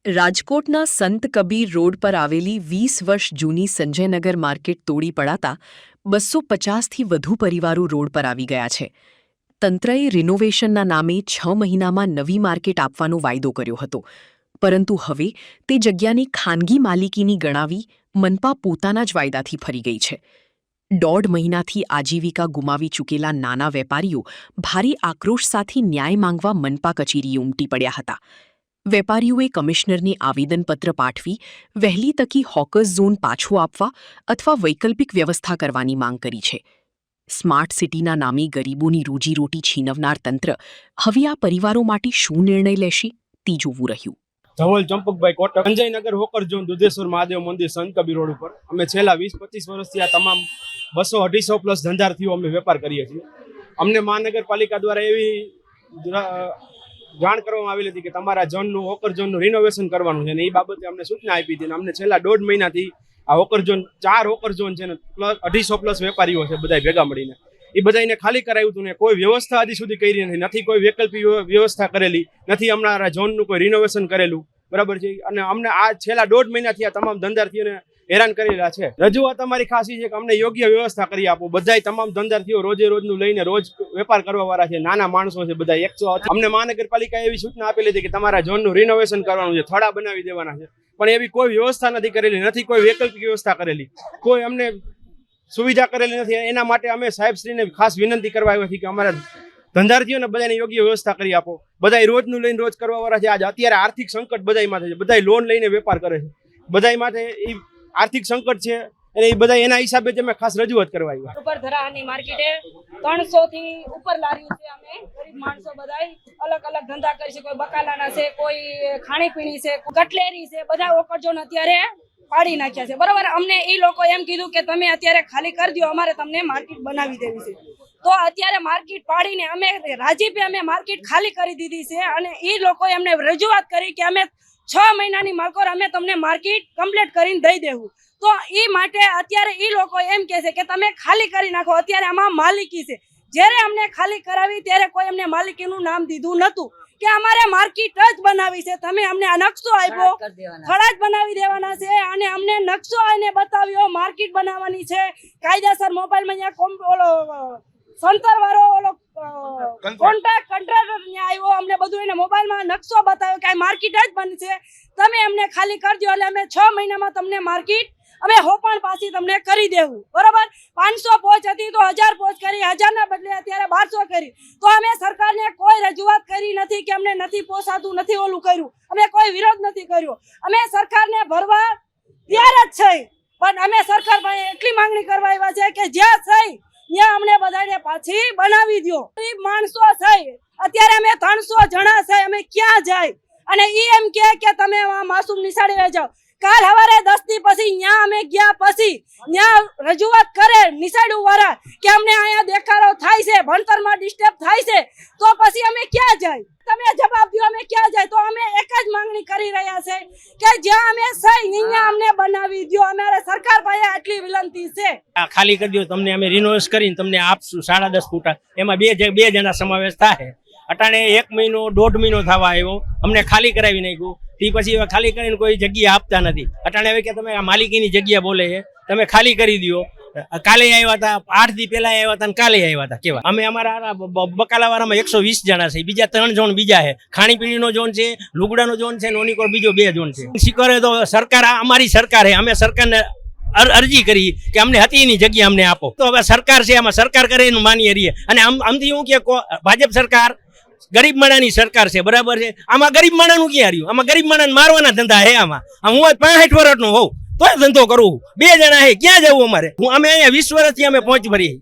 રાજકોટના સંત કબીર રોડ પર આવેલી 20 વર્ષ જૂની સંજયનગર માર્કેટ તોડી પડાતા 250થી વધુ પરિવારો રોડ પર આવી ગયા છે. તંત્રએ રિનોવેશનના નામે 6 મહિનામાં નવી માર્કેટ આપવાનો વાયદો કર્યો હતો, પરંતુ હવે તે જગ્યાની ખાનગી માલિકીની ગણાવી મનપા પોતાના જ વાયદાથી ફરી ગઈ છે. 1.5 મહિનાથી આજીવિકા ગુમાવી ચૂકેલા નાના વેપારીઓ ભારે આક્રોશ સાથે ન્યાય માંગવા મનપા કચેરીએ ઉમટી પડ્યા હતા. વેપારીઓએ કમિશનરને આવેદનપત્ર પાઠવી વહેલી તકી હોકર્સ ઝોન પાછો આપવા અથવા વૈકલ્પિક વ્યવસ્થા કરવાની માંગ કરી છે. સ્માર્ટ સિટીના નામે ગરીબોની રોજીરોટી છીનવનાર તંત્ર હવે આ પરિવારો માટે શું નિર્ણય લેશે તે જોવું રહ્યું. ધવલ ચંપકભાઈ કોટક, સંજયનગર હોકર ઝોન, દુધેશ્વર મહાદેવ મંદિર, સંત કબીર રોડ ઉપર અમે છેલ્લા 20-25 વર્ષથી આ તમામ 200-250 પ્લસ ધંધાર્થીઓ અમે વેપાર કરીએ છીએ. અમને મહાનગરપાલિકા દ્વારા એવી જાણ કરવામાં આવેલી હતી કે તમારા ઝોનનું હોકર ઝોનનું રિનોવેશન કરવાનું છે, અને એ બાબતે અમને સૂચના આપી હતી. અમને છેલ્લા 1.5 મહિનાથી આ હોકર ઝોન 4 હોકર ઝોન છે ને પ્લસ 250 પ્લસ વેપારીઓ છે, બધા ભેગા મળીને એ બધાને ખાલી કરાવ્યું હતું ને કોઈ વ્યવસ્થા હજી સુધી કરી નથી, કોઈ વૈકલ્પિક વ્યવસ્થા કરેલી નથી, અમારા ઝોનનું કોઈ રિનોવેશન કરેલું, બરાબર છે. અને અમને આ છેલ્લા 1.5 મહિનાથી આ તમામ ધંધાર્થીઓને હેરાન કરેલા છે. રજૂઆત અમારી ખાસ છે કે અમને યોગ્ય વ્યવસ્થા કરી આપો. બધા તમામ ધંધાર્થીઓ રોજે રોજનું લઈને રોજ વેપાર કરવા વાળા છે, નાના માણસો છે બધા 100. અમને મહાનગરપાલિકાએ એવી સૂચના આપેલી હતી કે તમારા ઝોનનું રિનોવેશન કરવાનું છે, થડા બનાવી દેવાના છે, પણ એવી કોઈ વ્યવસ્થા નથી કરેલી, નથી કોઈ વૈકલ્પિક વ્યવસ્થા કરેલી, કોઈ અમને સુવિધા કરેલી નથી. એના માટે અમે સાહેબશ્રીને ખાસ વિનંતી કરવા આવી હતી કે અમારા ધંધાર્થીઓને બધાને યોગ્ય વ્યવસ્થા કરી આપો. બધા રોજનું લઈને રોજ કરવા વાળા છે. આજે અત્યારે આર્થિક સંકટ બધા માથે છે, બધા લોન લઈને વેપાર કરે છે, બધા માથે એ આર્થિક સંકટ છે, અને એ બધા એના હિસાબે જ અમે ખાસ રજૂઆત કરવા આવ્યા. ઉપર ધરાની માર્કેટે 300 થી ઉપર લારીઓ છે. અમે ગરીબ માણસો બધા અલગ અલગ ધંધા કરી છે, કોઈ બકાલાના છે, કોઈ ખાણીપીણી છે, કટલેરી છે, બધા ઓકરજોન અત્યારે પાડી નાખ્યા છે, બરોબર. અમને એ લોકો એમ કીધું કે તમે અત્યારે ખાલી કરી દો, અમારે તમને માર્કેટ બનાવી દેવી છે. તો અત્યારે માર્કેટ પાડીને અમે રાજીપે અમે માર્કેટ ખાલી કરી દીધી છે, અને એ લોકોએ અમને રજૂઆત કરી કે અમે 6 મહિનાની માલકોર અમે તમને માર્કેટ કમ્પ્લીટ કરીને દઈ દેવું. તો એ માટે અત્યારે એ લોકો એમ કહે છે કે તમે ખાલી કરી નાખો. અત્યારે આમાં માલિકી છે. જ્યારે અમને ખાલી કરાવી ત્યારે કોઈ અમને માલિકીનું નામ દીધું નહોતું કે અમારે માર્કેટ જ બનાવી છે. તમે અમને આ નકશો આપ્યો, ખડા જ બનાવી દેવાના છે, અને અમને નકશો આવીને બતાવ્યો માર્કેટ બનાવવાની છે કાયદેસર. મોબાઈલમાં અહીંયા સંતર વાળો ઓલો કોન્ટ્રાક્ટ આવ્યો, અમને બધું એને મોબાઈલમાં નકશો બતાવ્યો કે આ માર્કેટ જ બનશે, તમે અમને ખાલી કરી દો. એટલે અમે 6 મહિનામાં તમને માર્કેટ અમે હોપણ પાછી તમને કરી દેવું, બરોબર. 500 પોચ હતી તો 1000 પોચ કરી, 1000 ના બદલે અત્યારે 1200 કરી. તો અમે સરકારને કોઈ રજૂઆત કરી નથી કે અમને નથી પોસાતું, નથી ઓલું કર્યું, અમે કોઈ વિરોધ નથી કર્યો. અમે સરકારને ભરવા તૈયાર જ છે, પણ અમે સરકાર પાસે એટલી માંગણી કરવા આવ્યા છે કે જ્યાં થઈ ત્યાં અમને બધાને પાછી બનાવી દો. ગરીબ માણસો છે, અત્યારે અમે 300 જણા છે, અમે ક્યાં જાય? અને ઈ એમ કે તમે માસૂમ નિશાળે લઈ જાઓ. કાલ સવારે 10 થી પછી ત્યાં અમે ગયા, પછી ત્યાં રજૂઆત કરે નિશાળું વાળા કે અમને અહીંયા દેખાડો થાય છે, ભણતરમાં ડિસ્ટર્બ થાય છે, તો પછી અમે ક્યાં જાય? તમે જવાબ દો, અમે ક્યાં જાય? તો અમે એક જ માંગણી કરી રહ્યા છે કે જ્યાં અમે સહી અહીંયા અમને બનાવી દો. અમારે સરકાર પાસે આટલી વિનંતી છે. ખાલી કરી દો, તમને અમે રિનોવેટ કરીને તમને આપશું 10.5 ફૂટ. એમાં બે જણા સમાવેશ થાય. અટાણે 1 મહિનો 1.5 મહિનો થવા આવ્યો, અમને ખાલી કરાવી નાખ્યું. તે પછી હવે ખાલી કરીને કોઈ જગ્યા આપતા નથી. અટાણે હવે કે તમે આ માલિકીની જગ્યા બોલે છે, તમે ખાલી કરી દો. કાલે આવ્યા હતા, 8 દી પહેલા આવ્યા હતા, કાલે આવ્યા હતા. કેવા અમે અમારા બકાલાવાળામાં 120 જણા છે, બીજા 3 ઝોન બીજા છે, ખાણીપીણીનો ઝોન છે, લુગડાનો ઝોન છે, નોનીકોર બીજો 2 ઝોન છે. શીખરે તો સરકાર અમારી સરકાર છે, અમે સરકારને અરજી કરી કે અમને હતી એની જગ્યા અમને આપો. તો હવે સરકાર છે, આમાં સરકાર કરે એનું માનીએ રહીએ. અને આમથી હું કે ભાજપ સરકાર ગરીબ માણાની સરકાર છે, બરાબર છે. આમાં ગરીબ માણાનું ક્યાં રહ્યું? આમાં ગરીબ માણાને મારવાના ધંધા હે. આમાં હું 65 વર્ષનો હોઉં તોય ધંધો કરું, 2 જણા હે, ક્યાં જવું અમારે? અમે અહીંયા 20 વર્ષથી અમે પહોંચ ભરીએ.